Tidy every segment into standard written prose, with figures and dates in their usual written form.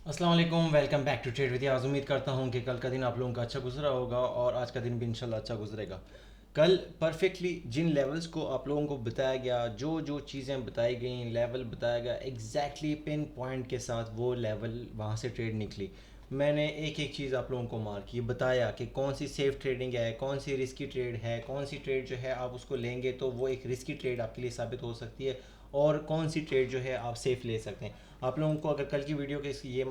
अस्सलाम वालेकुम, welcome back to trade with Yaz. उम्मीद करता हूँ कि कल का दिन आप लोगों का अच्छा गुजरा होगा और आज का दिन भी इंशाल्लाह अच्छा गुजरेगा। कल परफेक्टली जिन लेवल्स को आप लोगों को बताया गया, जो जो चीज़ें बताई गई, लेवल बताया गया, एग्जैक्टली पिन पॉइंट के साथ वो लेवल वहाँ से ट्रेड निकली। मैंने एक एक चीज़ आप लोगों को मार्क की, बताया कि कौन सी सेफ ट्रेडिंग है, कौन सी रिस्की ट्रेड है, कौन सी ट्रेड जो है आप उसको लेंगे तो वो एक रिस्की ट्रेड आपके लिए साबित हो सकती है और कौन सी ट्रेड जो है आप सेफ ले सकते हैं। आप लोगों को अगर कल की वीडियो के ये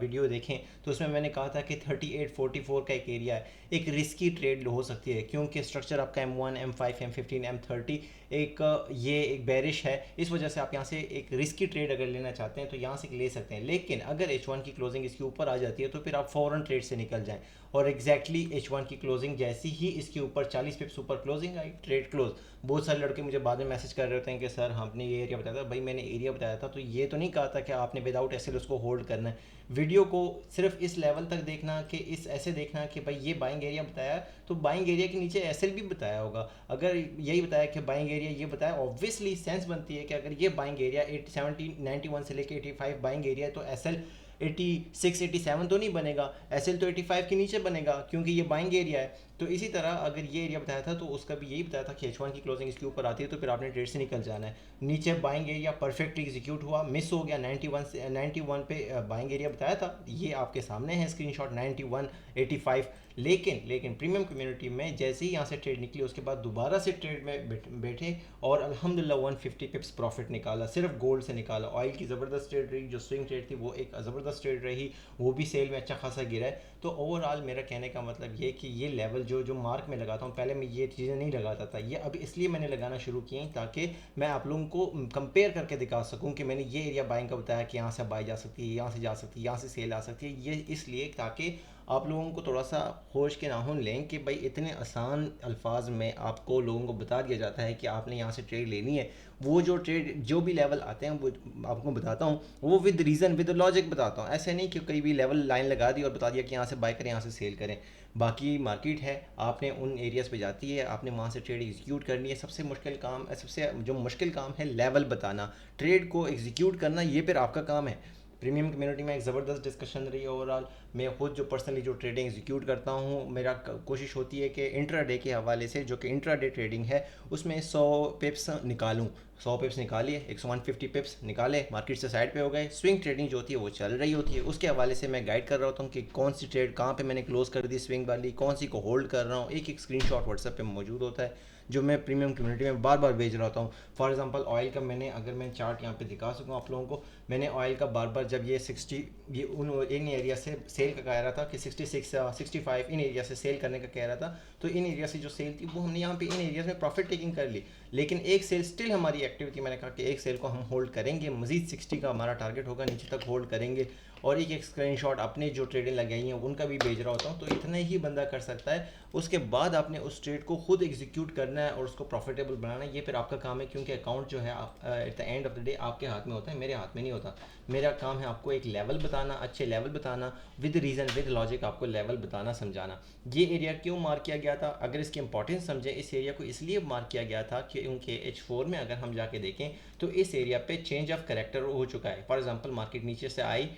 वीडियो देखें तो उसमें मैंने कहा था कि 3844 का एक एरिया है, एक रिस्की ट्रेड हो सकती है क्योंकि स्ट्रक्चर आपका M1 M5 M15 M30 एक ये एक बेरिश है। इस वजह से आप यहाँ से एक रिस्की ट्रेड अगर लेना चाहते हैं तो यहाँ से ले सकते हैं, लेकिन अगर H1 की क्लोजिंग इसके ऊपर आ जाती है तो फिर आप फ़ौरन ट्रेड से निकल जाएं और एग्जैक्टली H1 की क्लोजिंग जैसी ही इसके ऊपर 40 पिप्स ऊपर क्लोजिंग आई, ट्रेड क्लोज। बहुत सारे लड़के मुझे बाद में मैसेज कर रहे होते हैं कि सर हमने ये एरिया बताया था। भाई मैंने एरिया बताया था तो ये तो नहीं कहा था कि आपने विदाउट एसएल उसको होल्ड करना है। वीडियो को सिर्फ इस लेवल तक देखना कि इस ऐसे देखना कि भाई ये बाइंग एरिया बताया तो बाइंग एरिया के नीचे एसएल भी बताया होगा। अगर यही बताया कि बाइंग एरिया ये बताया, ऑब्वियसली सेंस बनती है कि अगर ये बाइंग एरिया 1791 से लेकर 85 बाइंग एरिया है तो एसएल 86 87 तो नहीं बनेगा, एसएल तो 85 के नीचे बनेगा क्योंकि ये बाइंग एरिया है। तो इसी तरह अगर ये एरिया बताया था तो उसका भी यही बताया था कि H1 की क्लोजिंग इसके ऊपर आती है तो फिर आपने ट्रेड से निकल जाना है। नीचे बाइंग एरिया परफेक्टली एग्जीक्यूट हुआ, मिस हो गया 91 से 91 पे बाइंग एरिया बताया था, ये आपके सामने है स्क्रीनशॉट 91 85। लेकिन प्रीमियम कम्युनिटी में जैसे ही यहाँ से ट्रेड निकली उसके बाद दोबारा से ट्रेड में बैठे और अल्हम्दुलिल्लाह 150 पिप्स प्रॉफिट निकाला, सिर्फ गोल्ड से निकाला। ऑयल की ज़बरदस्त ट्रेड रही, जो स्विंग ट्रेड थी वो एक ज़बरदस्त ट्रेड रही, वो भी सेल में अच्छा खासा गिरा है। तो ओवरऑल मेरा कहने का मतलब ये कि ये लेवल जो जो मार्क में लगाता हूँ, पहले मैं ये चीज़ें नहीं लगाता था, ये अब इसलिए मैंने लगाना शुरू किए ताकि मैं आप लोगों को कंपेयर करके दिखा सकूँ कि मैंने ये एरिया बाइंग का बताया कि यहाँ से बाई जा सकती है, यहाँ से जा सकती है, यहाँ से सेल आ सकती है। ये इसलिए ताकि आप लोगों को थोड़ा सा होश के नाखून लें कि भाई इतने आसान अल्फाज में आपको लोगों को बता दिया जाता है कि आपने यहाँ से ट्रेड लेनी है। वो जो ट्रेड जो भी लेवल आते हैं वो आपको बताता हूँ, वो विद रीज़न विद लॉजिक बताता हूँ। ऐसे नहीं कि कहीं भी लेवल लाइन लगा दी और बता दिया कि यहाँ से बाय करें यहाँ से सेल करें। बाकी मार्केट है, आपने उन एरियाज़ पे जाती है, आपने वहाँ से ट्रेड एग्जीक्यूट करनी है। सबसे मुश्किल काम, सबसे जो मुश्किल काम है लेवल बताना, ट्रेड को एग्जीक्यूट करना, ये फिर आपका काम है। प्रीमियम कम्युनिटी में एक ज़बरदस्त डिस्कशन रही है ओवरऑल। मैं खुद जो पर्सनली जो ट्रेडिंग एग्जीक्यूट करता हूँ, मेरा कोशिश होती है कि इंट्राडे के हवाले से जो कि इंट्राडे ट्रेडिंग है उसमें 100 पिप्स निकालूँ। 100 पिप्स निकालिए, 150 पिप्स निकाले, मार्केट से साइड पे हो गए। स्विंग ट्रेडिंग जो होती है वो चल रही होती है, उसके हवाले से मैं गाइड कर रहा होता हूँ कि कौन सी ट्रेड कहाँ पे मैंने क्लोज कर दी स्विंग वाली, कौन सी को होल्ड कर रहा हूँ। एक एक स्क्रीनशॉट व्हाट्सएप पे मौजूद होता है जो मैं प्रीमियम कम्युनिटी में बार बार भेज रहा होता हूँ। फॉर एग्जांपल ऑयल का मैंने, अगर मैं चार्ट यहाँ पे दिखा सकूँ आप लोगों को, मैंने ऑयल का बार बार जब ये 60 ये उन इन एरिया से सेल का कह रहा था कि 66 65 इन एरिया से सेल करने का कह रहा था, तो इन एरिया से जो सेल थी वो हमने यहाँ पे इन एरियाज में प्रॉफिट टेकिंग कर ली। लेकिन एक सेल स्टिल हमारी एक्टिव थी, मैंने कहा कि एक सेल को हम होल्ड करेंगे, मजीद 60 का हमारा टारगेट होगा, नीचे तक होल्ड करेंगे। और एक एक स्क्रीनशॉट अपने जो ट्रेडें लगाई हैं उनका भी भेज रहा होता हूँ। तो इतना ही बंदा कर सकता है। उसके बाद आपने उस ट्रेड को खुद एग्जीक्यूट करना है और उसको प्रॉफिटेबल बनाना है, ये फिर आपका काम है क्योंकि अकाउंट जो है at the end of the day आपके हाथ में होता है, मेरे हाथ में नहीं होता। मेरा काम है आपको एक लेवल बताना, अच्छे लेवल बताना, विद रीज़न विद लॉजिक आपको लेवल बताना, समझाना। ये एरिया क्यों मार्क किया गया था, अगर इसकी इंपॉर्टेंस समझें, इस एरिया को इसलिए मार्क किया गया था क्योंकि H4 में अगर हम जाके देखें तो इस एरिया पे चेंज ऑफ करेक्टर हो चुका है। फॉर एग्जांपल मार्केट नीचे से आई,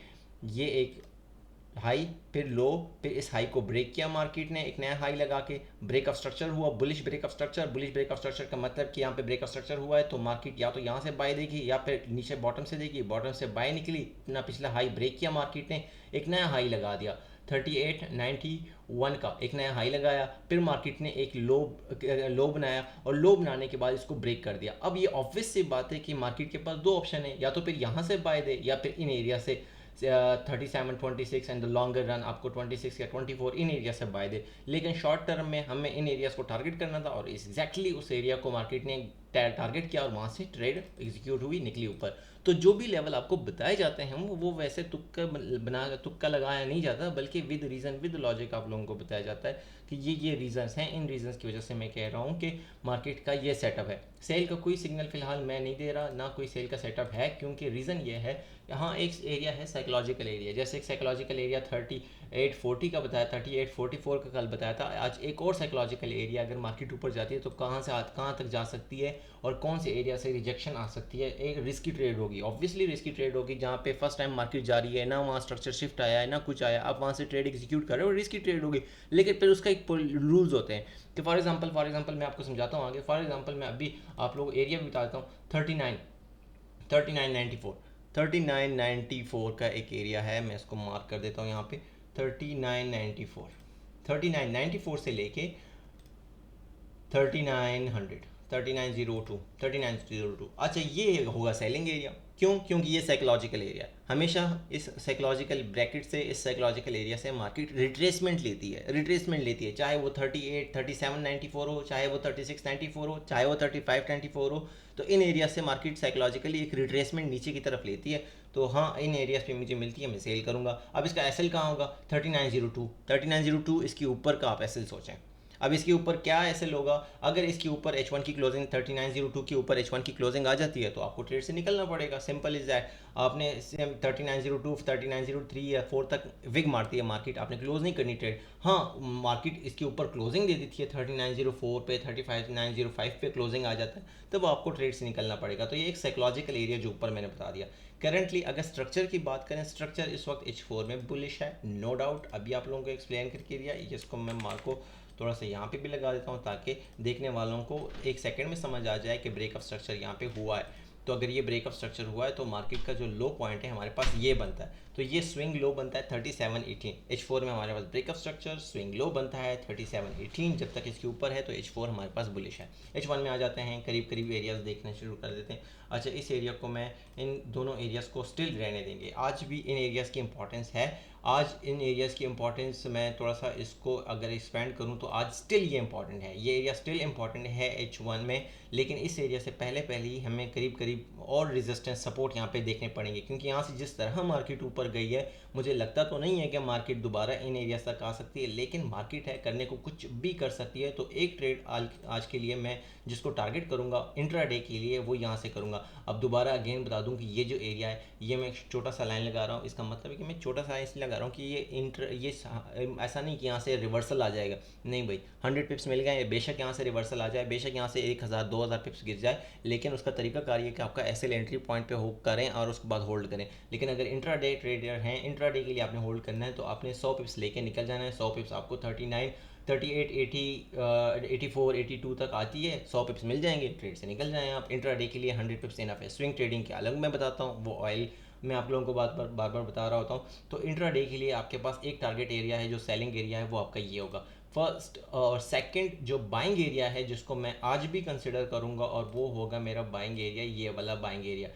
ये एक हाई, फिर लो, फिर इस हाई को ब्रेक किया मार्केट ने एक नया हाई लगा के, ब्रेक ऑफ स्ट्रक्चर हुआ, bullish break of structure. Bullish break of structure का मतलब कि यहाँ पे ब्रेक ऑफ स्ट्रक्चर हुआ है तो मार्केट या तो यहाँ से बाय देगी या फिर नीचे बॉटम से देगी, बॉटम से बाय निकली, अपना पिछला हाई ब्रेक किया मार्केट ने, एक नया हाई लगा दिया 3891 का एक नया हाई लगाया। फिर मार्केट ने एक लो बनाया और लो बनाने के बाद इसको ब्रेक कर दिया। अब ये ऑब्वियस सी बात है कि मार्केट के पास दो ऑप्शन है, या तो फिर यहाँ से बाय दे या फिर इन एरिया से 37 26 एंड द लॉन्गर रन आपको 26 या 24 इन एरिया से बाय दे। लेकिन शॉर्ट टर्म में हमें इन एरियाज को टारगेट करना था और एग्जैक्टली उस एरिया को मार्केट ने टारगेट किया और वहाँ से ट्रेड एग्जीक्यूट हुई, निकली ऊपर। तो जो भी लेवल आपको बताए जाते हैं वो वैसे तुक्का लगाया नहीं जाता, बल्कि विद रीज़न विद लॉजिक आप लोगों को बताया जाता है कि ये रीज़न्स हैं, इन रीज़न्स की वजह से मैं कह रहा हूँ कि मार्केट का ये सेटअप है। सेल का कोई सिग्नल फिलहाल मैं नहीं दे रहा, ना कोई सेल का सेटअप है, क्योंकि रीज़न ये है यहाँ एक एरिया है साइकोलॉजिकल एरिया, जैसे एक साइकोलॉजिकल एरिया 3840 का बताया, 3844 का कल बताया था, आज एक और साइकोलॉजिकल एरिया अगर मार्केट ऊपर जाती है तो कहाँ तक जा सकती है और कौन से एरिया से रिजेक्शन आ सकती है। एक रिस्की ट्रेड होगी, ऑब्वियसली रिस्की ट्रेड होगी, जहाँ पे फर्स्ट टाइम मार्केट जा रही है ना, वहाँ स्ट्रक्चर शिफ्ट आया है ना कुछ आया, आप वहाँ से ट्रेड एग्जीक्यूट कर रहे हो, रिस्की ट्रेड होगी। लेकिन फिर उसका एक रूल्स होते हैं कि फॉर एग्जाम्पल मैं आपको समझाता हूँ आगे। फॉर एग्जाम्पल मैं अभी आप लोग एरिया भी बताता हूँ, 3994 3994 का एक एरिया है, मैं इसको मार्क कर देता हूँ यहाँ पे। 3994 से लेके 3902। अच्छा, ये होगा सेलिंग एरिया। क्यों? क्योंकि ये साइकोलॉजिकल एरिया, हमेशा इस साइकोलॉजिकल ब्रैकेट से, इस साइकोलॉजिकल एरिया से मार्केट रिट्रेसमेंट लेती है, चाहे वो 3794 हो, चाहे वो 3694 हो, चाहे वो 3594 हो। तो इन एरिया से मार्केट साइकोलॉजिकली एक रिट्रेसमेंट नीचे की तरफ लेती है। तो हाँ, इन एरियाज पे मुझे मिलती है, मैं सेल करूँगा। अब इसका एसएल कहाँ होगा? 3902 इसके ऊपर का आप एसएल सोचें। अब इसके ऊपर क्या एसएल होगा? अगर इसके ऊपर H1 की क्लोजिंग 3902 के ऊपर H1 की क्लोजिंग आ जाती है तो आपको ट्रेड से निकलना पड़ेगा, सिंपल इज दैट। आपने 3902 3903 या 4 तक विग मारती है मार्केट, आपने क्लोज नहीं करनी ट्रेड। हाँ, मार्केट इसके ऊपर क्लोजिंग दे देती है 3904 पे, 35905 पे क्लोजिंग आ जाता है, तब आपको ट्रेड से निकलना पड़ेगा। तो ये एक साइकोलॉजिकल एरिया जो ऊपर मैंने बता दिया। करंटली अगर स्ट्रक्चर की बात करें, स्ट्रक्चर इस वक्त H4 में बुलिश है, नो डाउट। अभी आप लोगों को एक्सप्लेन करके दिया, इसको मैं मार्को थोड़ा सा यहाँ पे भी लगा देता हूँ ताकि देखने वालों को एक सेकंड में समझ आ जाए कि ब्रेकअप स्ट्रक्चर यहाँ पे हुआ है। तो अगर ये ब्रेकअप स्ट्रक्चर हुआ है तो मार्केट का जो लो पॉइंट है हमारे पास ये बनता है, तो ये स्विंग लो बनता है 3718। H4 में हमारे पास ब्रेकअप स्ट्रक्चर स्विंग लो बनता है 3718, जब तक इसके ऊपर है तो H4 हमारे पास बुलिश है। H1 में आ जाते हैं, करीब करीब एरियाज देखना शुरू कर देते हैं। अच्छा, इस एरिया को मैं, इन दोनों एरियाज़ को स्टिल रहने देंगे, आज भी इन एरियाज़ की इंपॉर्टेंस है। आज इन एरियाज़ की इंपॉर्टेंस मैं थोड़ा सा इसको अगर एक्सपेंड करूं तो आज स्टिल ये इंपॉर्टेंट है, ये एरिया स्टिल इंपॉर्टेंट है H1 में। लेकिन इस एरिया से पहले ही हमें करीब करीब और रेजिस्टेंस सपोर्ट यहाँ पे देखने पड़ेंगे, क्योंकि यहाँ से जिस तरह मार्केट ऊपर गई है, मुझे लगता तो नहीं है कि मार्केट दोबारा इन एरियाज तक आ सकती है, लेकिन मार्केट है, करने को कुछ भी कर सकती है। तो एक ट्रेड आज के लिए मैं जिसको टारगेट करूँगा इंट्राडे के लिए, वो यहाँ से करूँगा। अब दोबारा अगेन बता दूँ कि ये जो एरिया है, ये मैं छोटा सा लाइन लगा रहा हूँ, इसका मतलब है कि मैं छोटा सा इसलिए लगा रहा हूँ कि ये ऐसा नहीं कि यहाँ से रिवर्सल आ जाएगा, नहीं भाई। 100 पिप्स मिल गए, बेशक यहाँ से रिवर्सल आ जाए, बेशक यहाँ से 1000-2000 पिप्स गिर जाए, लेकिन उसका तरीका कार ये कि आपका एसएल एंट्री पॉइंट पे होल्ड करें और उसके बाद होल्ड करें। लेकिन अगर इंट्राडे ट्रेडर हैं, इंट्राडे के लिए आपने होल्ड करना है, तो आपने 100 पिप्स लेके निकल जाना है। 100 पिप्स आपको 39 38 80 84 82 तक आती है, 100 पिप्स मिल जाएंगे, ट्रेड से निकल जाएं आप। इंट्राडे के लिए 100 पिप्स इनफ है। स्विंग ट्रेडिंग के अलग मैं बताता हूँ, वो ऑयल मैं आप लोगों को बार बार बता रहा होता हूँ। तो इंट्राडे के लिए आपके पास एक टारगेट एरिया है, जो सेलिंग एरिया है, वो आपका ये होगा फर्स्ट। और सेकंड जो बाइंग एरिया है, जिसको मैं आज भी कंसिडर करूँगा, और वो होगा मेरा बाइंग एरिया, ये वाला बाइंग एरिया।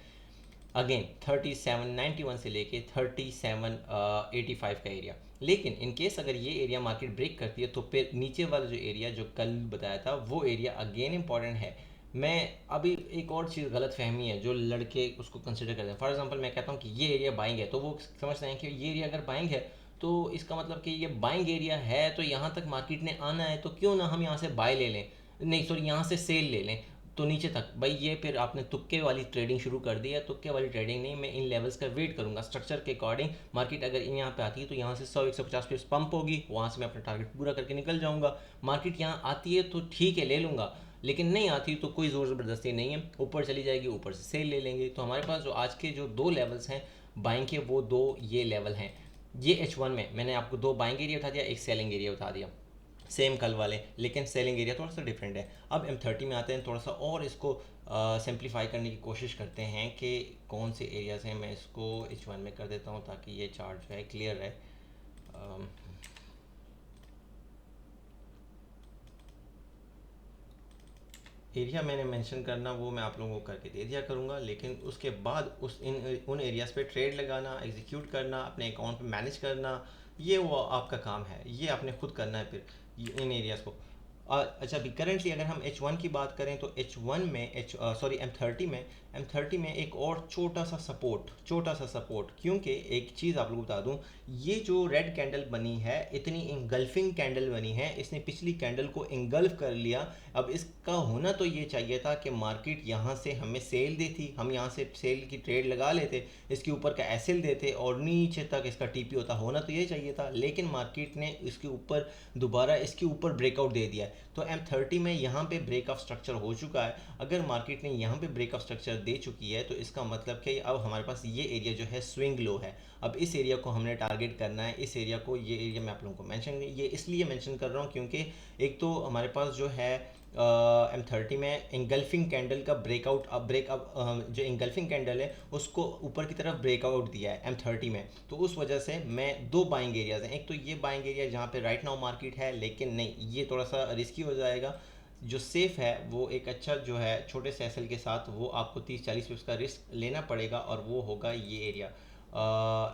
अगेन 3791 से लेके 3785 का एरिया। लेकिन इन केस अगर ये एरिया मार्केट ब्रेक करती है तो फिर नीचे वाला जो एरिया जो कल बताया था, वो एरिया अगेन इंपॉर्टेंट है। मैं अभी एक और चीज़ गलत फहमी है जो लड़के उसको कंसिडर करते हैं। फॉर एग्जांपल मैं कहता हूँ कि ये एरिया बाइंग है, तो वो समझते हैं कि ये एरिया अगर बाइंग है तो इसका मतलब कि ये बाइंग एरिया है, तो यहाँ तक मार्केट ने आना है, तो क्यों ना हम यहाँ से बाय ले लें, नहीं सॉरी यहाँ से सेल ले लें तो नीचे तक। भाई ये फिर आपने तुक्के वाली ट्रेडिंग शुरू कर दी है। तुक्के वाली ट्रेडिंग नहीं, मैं इन लेवल्स का वेट करूंगा स्ट्रक्चर के अकॉर्डिंग। मार्केट अगर इन यहाँ पे आती है तो यहाँ से 100-150 पिप्स पंप होगी, वहाँ से मैं अपना टारगेट पूरा करके निकल जाऊंगा। मार्केट यहाँ आती है तो ठीक है, ले लूँगा, लेकिन नहीं आती तो कोई ज़ोर ज़बरदस्ती नहीं है, ऊपर चली जाएगी ऊपर से सेल ले लेंगे। तो हमारे पास जो आज के जो दो लेवल्स हैं बाइंग के, वो दो ये लेवल हैं। ये H1 में मैंने आपको दो बाइंग एरिया बता दिया, एक सेलिंग एरिया बता दिया, सेम कल वाले, लेकिन सेलिंग एरिया थोड़ा सा डिफरेंट है। अब M30 में आते हैं, थोड़ा सा और इसको सिंप्लीफाई करने की कोशिश करते हैं कि कौन से एरियाज़ हैं। मैं इसको H1 में कर देता हूँ ताकि ये चार्ट जो है क्लियर रहे। एरिया मैंने मेंशन करना वो मैं आप लोगों को करके दे दिया करूँगा, लेकिन उसके बाद उन एरियाज़ पे ट्रेड लगाना, एग्जीक्यूट करना, अपने अकाउंट पे मैनेज करना, ये वो आपका काम है, ये आपने खुद करना है फिर इन एरियाज़ को। अच्छा, अभी करंटली अगर हम H1 की बात करें तो H1 में M30 में एक और छोटा सा सपोर्ट, क्योंकि एक चीज़ आप लोगों को बता दूं, ये जो रेड कैंडल बनी है इतनी इंगल्फिंग कैंडल बनी है, इसने पिछली कैंडल को इंगल्फ कर लिया। अब इसका होना तो ये चाहिए था कि मार्केट यहाँ से हमें सेल देती, हम यहाँ से सेल की ट्रेड लगा लेते, इसके ऊपर का एसएल देते और नीचे तक इसका टीपी होना तो ये चाहिए था, लेकिन मार्केट ने इसके ऊपर दोबारा इसके ऊपर ब्रेकआउट दे दिया है। तो M30 में यहाँ पे ब्रेक ऑफ स्ट्रक्चर हो चुका है। अगर मार्केट ने यहाँ पे ब्रेक ऑफ स्ट्रक्चर दे चुकी है तो इसका मतलब कि अब हमारे पास ये एरिया जो है स्विंग लो है। अब इस एरिया को हमने टारगेट करना है, इस एरिया को, ये एरिया मैं आप लोगों को ये इसलिए मेंशन कर रहा हूँ क्योंकि एक तो हमारे पास जो है M30 में इंगल्फिंग कैंडल का ब्रेकआउट, अब जो इंगल्फिंग कैंडल है उसको ऊपर की तरफ ब्रेकआउट दिया है M30 में, तो उस वजह से मैं दो बाइंग एरियाज हैं, एक तो ये बाइंग एरिया जहाँ पे राइट नाउ मार्केट है, लेकिन नहीं ये थोड़ा सा रिस्की हो जाएगा। जो सेफ है वो एक अच्छा जो है छोटे से एसएल के साथ, वो आपको 30-40 पिप्स का रिस्क लेना पड़ेगा और वो होगा ये एरिया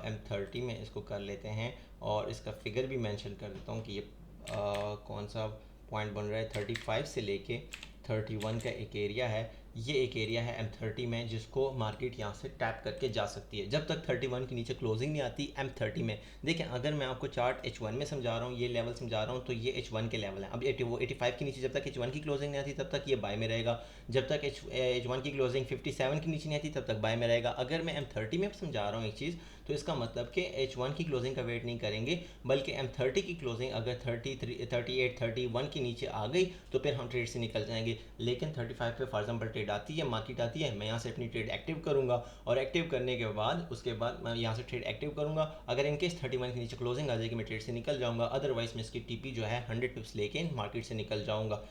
M30 में। इसको कर लेते हैं और इसका फिगर भी मेंशन कर देता हूँ कि ये कौन सा पॉइंट बन रहा है। 35 से लेके 31 का एक एरिया है, ये एक एरिया है M30 में जिसको मार्केट यहाँ से टैप करके जा सकती है जब तक 31 के नीचे क्लोजिंग नहीं आती M30 में। देखें, अगर मैं आपको चार्ट H1 में समझा रहा हूँ, ये लेवल समझा रहा हूँ, तो ये H1 के लेवल हैं। अब 85 के नीचे जब तक H1 की क्लोजिंग नहीं आती तब तक ये बाय में रहेगा, जब तक H1 की क्लोजिंग 57 के नीचे नहीं आती तब तक बाय में रहेगा। अगर मैं M30 में समझा रहा हूँ एक चीज़, तो इसका मतलब कि H1 की क्लोजिंग का वेट नहीं करेंगे, बल्कि M30 की क्लोजिंग अगर 33, 38, 31 के नीचे आ गई तो फिर हम ट्रेड से निकल जाएंगे। लेकिन 35 पे फॉर एग्जांपल ट्रेड आती है, मार्केट आती है, मैं यहाँ से अपनी ट्रेड एक्टिव करूँगा और एक्टिव करने के बाद उसके बाद मैं यहाँ से ट्रेड एक्टिव करूँगा। अगर इनकेस 31 के नीचे क्लोजिंग आ जाएगी मैं ट्रेड से निकल जाऊँगा, अदरवाइज मैं इसकी टीपी जो है 100 पिप्स लेके मार्केट से निकल जाऊँगा।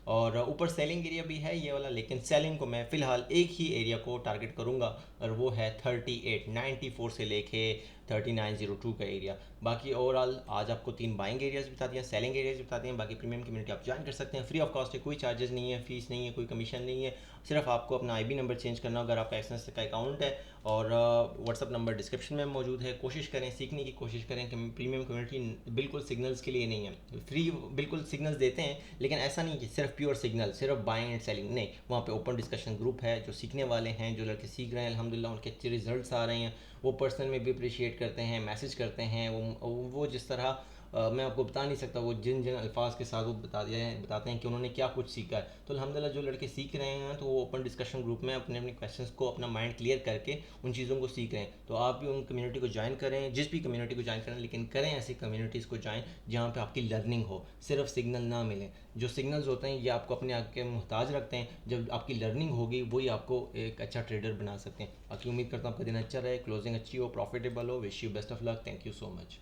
और ऊपर सेलिंग एरिया भी है ये वाला, लेकिन सेलिंग को मैं फ़िलहाल एक ही एरिया को टारगेट करूँगा और वो है 3894 से लेके 3902 का एरिया। बाकी ओवरऑल आज आपको 3 बाइंग एरियाज बता दिया, सेलिंग एरियाज बता दिए। बाकी प्रीमियम कम्युनिटी आप ज्वाइन कर सकते हैं, फ्री ऑफ कॉस्ट है, कोई चार्जेस नहीं है, फीस नहीं है, कोई कमीशन नहीं है, सिर्फ आपको अपना आईबी नंबर चेंज करना अगर आपका एक्सेस का अकाउंट है, और व्हाट्सअप नंबर डिस्क्रिप्शन में मौजूद है। कोशिश करें, सीखने की कोशिश करें कि प्रीमियम कम्युनिटी बिल्कुल सिग्नल्स के लिए नहीं है, फ्री बिल्कुल सिग्नल्स देते हैं, लेकिन ऐसा नहीं कि सिर्फ प्योर सिग्नल, सिर्फ बाइंग एंड सेलिंग नहीं। वहाँ पे ओपन डिस्कशन ग्रुप है, जो सीखने वाले हैं, जो लड़के सीख रहे हैं अल्हम्दुलिल्लाह उनके अच्छे रिजल्ट्स आ रहे हैं, वो पर्सनल में भी अप्रिशिएट करते हैं, मैसेज करते हैं। वो जिस तरह मैं आपको बता नहीं सकता, वो जिन जिन अल्फाज के साथ वो बताते हैं कि उन्होंने क्या कुछ सीखा है। तो अल्हम्दुलिल्लाह जो लड़के सीख रहे हैं तो वो ओपन डिस्कशन ग्रुप में अपने अपने क्वेश्चंस को, अपना माइंड क्लियर करके उन चीज़ों को सीख रहे हैं। तो आप भी उन कम्युनिटी को ज्वाइन करें, जिस भी कम्युनिटी को ज्वाइन करें, लेकिन करें ऐसी कम्युनिटीज़ को ज्वाइन जहाँ पे आपकी लर्निंग हो, सिर्फ सिग्नल ना मिले। जो सिग्नल्स होते हैं ये आपको अपने आप के मोहताज रखते हैं, जब आपकी लर्निंग होगी वही आपको एक अच्छा ट्रेडर बना सकते हैं। बाकी उम्मीद करता हूँ आपका दिन अच्छा रहे, क्लोजिंग अच्छी हो, प्रॉफिटेबल हो। Wish you best of luck, thank you so much.